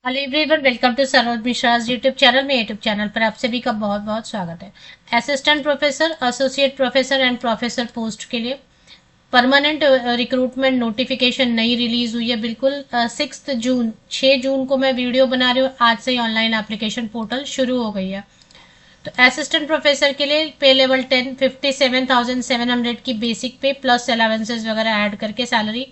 Hello everyone, welcome to Saroj Mishra's YouTube channel में। YouTube channel पर आप सभी का बहुत बहुत स्वागत है। Assistant professor, associate professor and professor post के लिए परमानेंट रिक्रूटमेंट नोटिफिकेशन नई रिलीज हुई है। बिल्कुल 6 जून को मैं वीडियो बना रही हूँ। आज से ही ऑनलाइन एप्लीकेशन पोर्टल शुरू हो गई है। तो असिस्टेंट प्रोफेसर के लिए पे लेवल 10 57,700 की बेसिक पे प्लस अलावेंसेज वगैरह ऐड करके सैलरी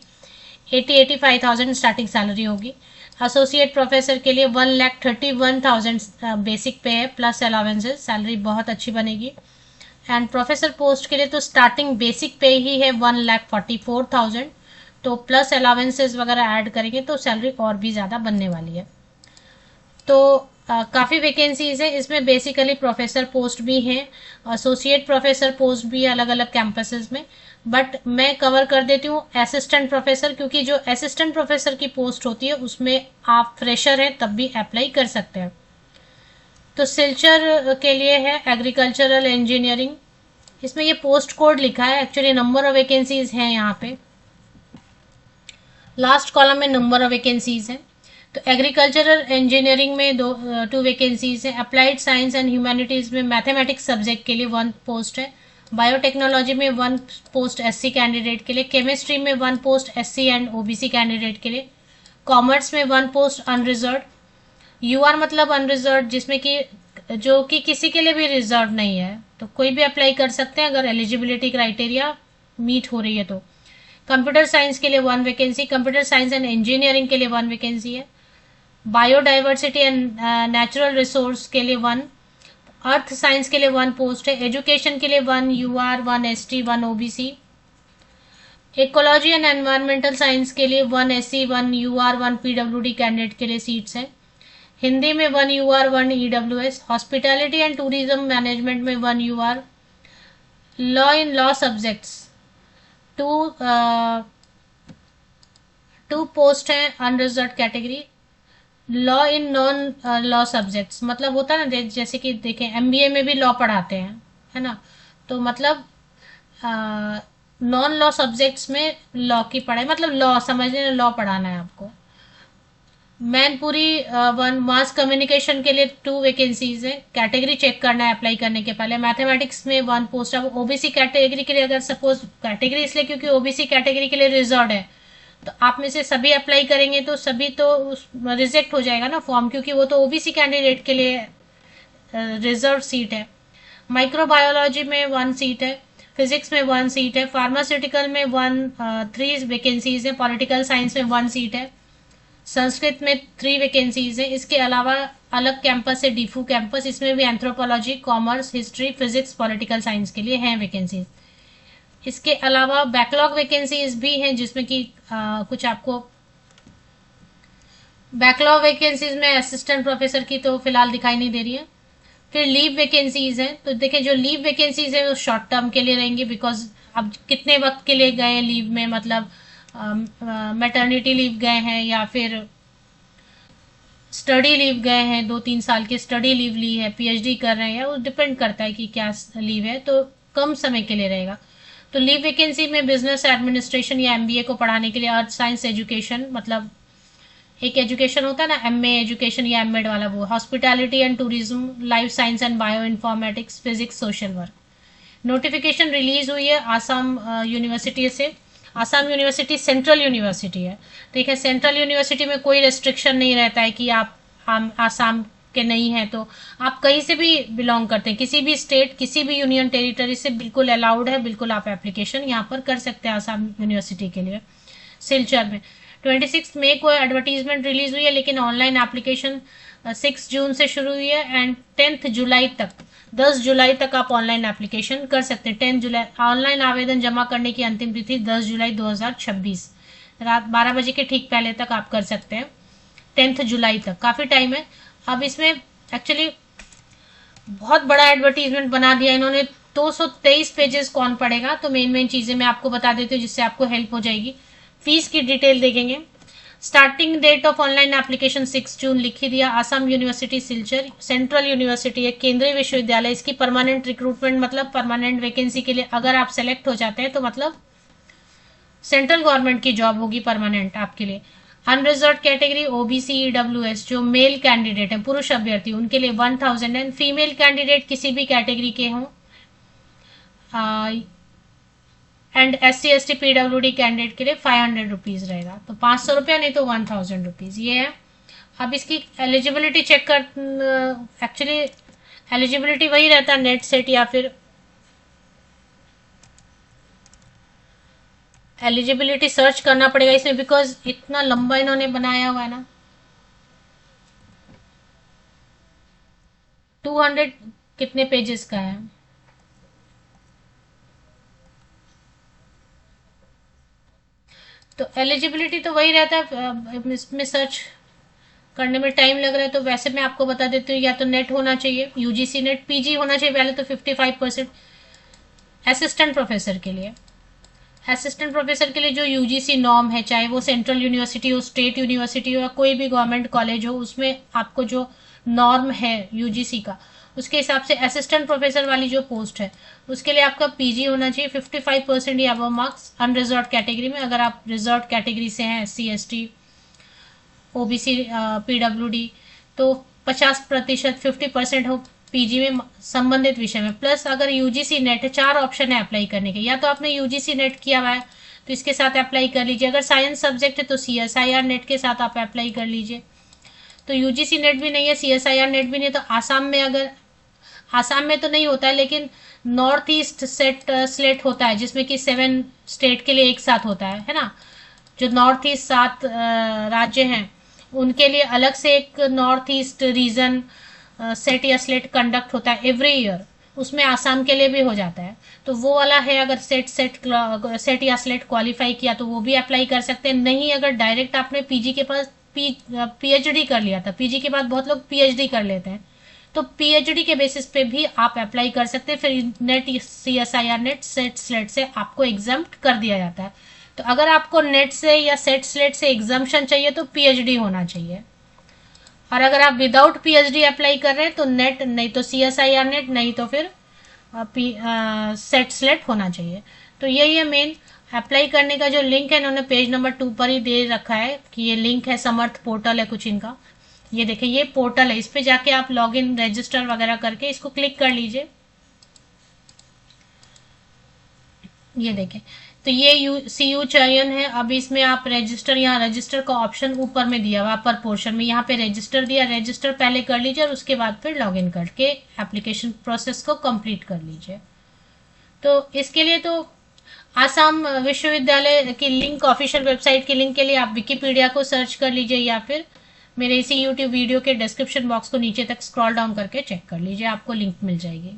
85,000 स्टार्टिंग सैलरी होगी। एसोसिएट प्रोफेसर के लिए 1,31,000 बेसिक पे है प्लस अलावेंसेज, सैलरी बहुत अच्छी बनेगी। एंड प्रोफेसर पोस्ट के लिए तो स्टार्टिंग बेसिक पे ही है 1,44,000, तो प्लस अलावेंसेज वगैरह ऐड करेंगे तो सैलरी और भी ज़्यादा बनने वाली है। तो काफ़ी वैकेंसीज है इसमें। बेसिकली प्रोफेसर पोस्ट भी हैं, एसोसिएट प्रोफेसर पोस्ट भी है अलग अलग कैंपसेस में। बट मैं कवर कर देती हूँ असिस्टेंट प्रोफेसर, क्योंकि जो असिस्टेंट प्रोफेसर की पोस्ट होती है उसमें आप फ्रेशर हैं तब भी अप्लाई कर सकते हैं। तो सिलचर के लिए है एग्रीकल्चरल इंजीनियरिंग। इसमें ये पोस्ट कोड लिखा है, एक्चुअली नंबर ऑफ वैकेंसीज हैं यहाँ पे। लास्ट कॉलम में नंबर ऑफ वैकेंसीज हैं। तो एग्रीकल्चरल इंजीनियरिंग में 2 वैकेंसीज है। अप्लाइड साइंस एंड ह्यूमैनिटीज में मैथमेटिक्स सब्जेक्ट के लिए 1 पोस्ट है। बायोटेक्नोलॉजी में 1 पोस्ट एससी कैंडिडेट के लिए। केमिस्ट्री में 1 post SC and OBC candidate के लिए। कॉमर्स में 1 पोस्ट अनरिजर्व। यूआर मतलब अनरिजर्व, जिसमें कि जो कि किसी के लिए भी रिजर्व नहीं है, तो कोई भी अप्लाई कर सकते हैं अगर एलिजिबिलिटी क्राइटेरिया मीट हो रही है तो। कंप्यूटर साइंस के लिए 1 vacancy. Computer science and engineering के लिए 1 वैकेंसी है। बायोडाइवर्सिटी एंड नेचुरल रिसोर्स के लिए 1। अर्थ साइंस के लिए 1 पोस्ट है। एजुकेशन के लिए 1 UR, 1 ST, 1 OBC. Ecology and environmental science के लिए 1 एससी, 1 यूआर, 1 पीडब्ल्यूडी कैंडिडेट के लिए सीट्स हैं। हिंदी में 1 UR, 1 EWS. Hospitality and tourism management में 1 UR. Law in law subjects 2 post है unreserved category. Law in non law subjects मतलब होता है ना, जैसे कि देखें एमबीए में भी लॉ पढ़ाते हैं, है ना। तो मतलब नॉन लॉ सब्जेक्ट्स में लॉ की पढ़ाई, मतलब लॉ समझने, लॉ पढ़ाना है आपको। मैनपुरी 1 मास कम्युनिकेशन के लिए 2 वैकेंसीज है। कैटेगरी चेक करना है अप्लाई करने के पहले। मैथमेटिक्स में 1 पोस्ट है। ओबीसी कैटेगरी के लिए, अगर सपोज कैटेगरी इसलिए क्योंकि ओबीसी कैटेगरी के लिए रिजर्व है, तो आप में से सभी अप्लाई करेंगे तो सभी तो रिजेक्ट हो जाएगा ना फॉर्म, क्योंकि वो तो ओबीसी कैंडिडेट के लिए रिजर्व सीट है। माइक्रोबायोलॉजी में 1 सीट है। फिजिक्स में 1 सीट है। फार्मास्यूटिकल में 3 वैकेंसीज है। पॉलिटिकल साइंस में 1 सीट है। संस्कृत में 3 वैकेंसीज है। इसके अलावा अलग कैंपस है डीफू कैंपस, इसमें भी anthropology, commerce, history, physics, political science के लिए हैं वैकेंसीज। इसके अलावा बैकलॉग वैकेंसीज भी हैं, जिसमें कि कुछ आपको बैकलॉग वैकेंसीज में असिस्टेंट प्रोफेसर की तो फिलहाल दिखाई नहीं दे रही है। फिर लीव वैकेंसीज हैं, तो देखिए जो लीव वैकेंसीज है वो शॉर्ट टर्म के लिए रहेंगी, बिकॉज अब कितने वक्त के लिए गए लीव में, मतलब मैटर्निटी लीव गए हैं या फिर स्टडी लीव गए हैं, 2-3 साल की स्टडी लीव ली है, पीएचडी कर रहे हैं, वो डिपेंड करता है कि क्या लीव है, तो कम समय के लिए रहेगा। तो लीव वैकेंसी में बिजनेस एडमिनिस्ट्रेशन या एमबीए को पढ़ाने के लिए, अर्थ साइंस एजुकेशन, मतलब एक एजुकेशन होता है ना एमए एजुकेशन या एमएड वाला, वो hospitality and tourism, life science and bio informatics, physics, social work. Notification release हुई है आसाम यूनिवर्सिटी से। आसाम यूनिवर्सिटी सेंट्रल यूनिवर्सिटी है, ठीक है। सेंट्रल यूनिवर्सिटी में कोई रेस्ट्रिक्शन नहीं रहता है कि आप आसाम के नहीं हैं तो आप कहीं से भी बिलोंग करते हैं, किसी भी स्टेट, किसी भी यूनियन टेरिटरी से बिल्कुल अलाउड है, बिल्कुल आप एप्लीकेशन यहाँ पर कर सकते हैं आसाम यूनिवर्सिटी के लिए। सिलचर में 26 मई को एडवर्टीजमेंट रिलीज हुई है, लेकिन ऑनलाइन एप्लीकेशन 6 जून से शुरू हुई है एंड 10 जुलाई तक, 10 जुलाई तक आप ऑनलाइन एप्लीकेशन कर सकते हैं। 10 जुलाई ऑनलाइन आवेदन जमा करने की अंतिम तिथि 10 जुलाई 2026 रात 12 बजे के ठीक पहले तक आप कर सकते हैं। 10 जुलाई तक काफ़ी टाइम है। अब इसमें एक्चुअली बहुत बड़ा एडवर्टीजमेंट बना दिया इन्होंने, 223 पेजेस कौन पढ़ेगा, तो मेन मेन चीज़ें मैं आपको बता देती हूँ जिससे आपको हेल्प हो जाएगी। फीस की डिटेल देखेंगे। Starting date of online application 6 जून लिख ही दिया। Assam university Silchar central university है, केंद्रीय विश्वविद्यालय। इसकी परमानेंट रिक्रूटमेंट मतलब परमानेंट वैकेंसी के लिए अगर आप सेलेक्ट हो जाते हैं तो मतलब सेंट्रल गवर्नमेंट की जॉब होगी परमानेंट आपके लिए। अनरिजर्व कैटेगरी ओबीसी ईडब्ल्यूएस जो मेल कैंडिडेट है, पुरुष अभ्यर्थी, उनके लिए 1000 एंड फीमेल कैंडिडेट किसी भी कैटेगरी के हों and SC ST PWD candidate के लिए 500 रुपीज रहेगा। तो 500 रुपया नहीं तो 1000 रुपीज, ये है। अब इसकी एलिजिबिलिटी चेक कर, एक्चुअली एलिजिबिलिटी वही रहता है नेट सेट या फिर एलिजिबिलिटी सर्च करना पड़ेगा इसमें, बिकॉज इतना लंबा इन्होंने बनाया हुआ है ना। 200 कितने पेजेस का है। तो एलिजिबिलिटी तो वही रहता है, इसमें सर्च करने में टाइम लग रहा है। तो वैसे मैं आपको बता देती हूँ, या तो नेट होना चाहिए, यूजीसी नेट, पीजी होना चाहिए पहले तो 55%। असिस्टेंट प्रोफेसर के लिए, असिस्टेंट प्रोफेसर के लिए जो यूजीसी नॉर्म है, चाहे वो सेंट्रल यूनिवर्सिटी हो, स्टेट यूनिवर्सिटी हो या कोई भी गवर्नमेंट कॉलेज हो, उसमें आपको जो नॉर्म है यूजीसी का, उसके हिसाब से असिस्टेंट प्रोफेसर वाली जो पोस्ट है उसके लिए आपका पीजी होना चाहिए, 55% या अबव मार्क्स अनरिजर्व कैटेगरी में। अगर आप रिजर्व कैटेगरी से हैं, SC ST OBC PWD, तो 50%, 50% हो पीजी में संबंधित विषय में। प्लस अगर यूजीसी नेट है, 4 ऑप्शन है अप्लाई करने के, या तो आपने यूजीसी नेट किया हुआ है तो इसके साथ अप्लाई कर लीजिए, अगर साइंस सब्जेक्ट है तो CSIR नेट के साथ आप अप्लाई कर लीजिए। तो यूजीसी नेट भी नहीं है, CSIR नेट भी नहीं है, तो आसाम में, अगर आसाम में तो नहीं होता है लेकिन नॉर्थ ईस्ट सेट स्लेट होता है जिसमें कि 7 स्टेट के लिए एक साथ होता है ना। जो नॉर्थ ईस्ट 7 राज्य हैं उनके लिए अलग से एक नॉर्थ ईस्ट रीजन सेट या स्लेट कंडक्ट होता है एवरी ईयर, उसमें आसाम के लिए भी हो जाता है। तो वो वाला है, अगर सेट या स्लेट क्वालिफाई किया तो वो भी अप्लाई कर सकते हैं। नहीं, अगर डायरेक्ट आपने पीजी के पास PhD कर लिया था, पीजी के बाद बहुत लोग PhD कर लेते हैं, तो PhD के बेसिस पे भी आप अप्लाई कर सकते हैं। फिर net, CSIR net, set slate से आपको एग्जाम्प्ट कर दिया जाता है। तो अगर आपको नेट से या सेट स्लेट से एग्जाम्पशन चाहिए तो PhD होना चाहिए, और अगर आप विदाउट PhD अप्लाई कर रहे हैं तो नेट नहीं तो CSIR नेट, नहीं तो फिर सेट स्लेट होना चाहिए। तो यही है मेन। अप्लाई करने का जो लिंक है इन्होंने पेज नंबर 2 पर ही दे रखा है कि ये लिंक है, समर्थ पोर्टल है कुछ इनका, ये देखें ये पोर्टल है, इस पे जाके आप लॉगिन रजिस्टर वगैरह करके इसको क्लिक कर लीजिए। ये देखें, तो ये CU चयन है। अब इसमें आप रजिस्टर, यहाँ रजिस्टर का ऑप्शन ऊपर में दिया हुआ अपर पोर्शन में, यहाँ पे रजिस्टर दिया, रजिस्टर पहले कर लीजिए और उसके बाद फिर लॉगिन करके एप्लीकेशन प्रोसेस को कंप्लीट कर लीजिए। तो इसके लिए तो आसाम विश्वविद्यालय की लिंक, ऑफिशियल वेबसाइट की लिंक के लिए आप विकिपीडिया को सर्च कर लीजिए, या फिर मेरे इसी यूट्यूब वीडियो के डिस्क्रिप्शन बॉक्स को नीचे तक स्क्रॉल डाउन करके चेक कर लीजिए, आपको लिंक मिल जाएगी।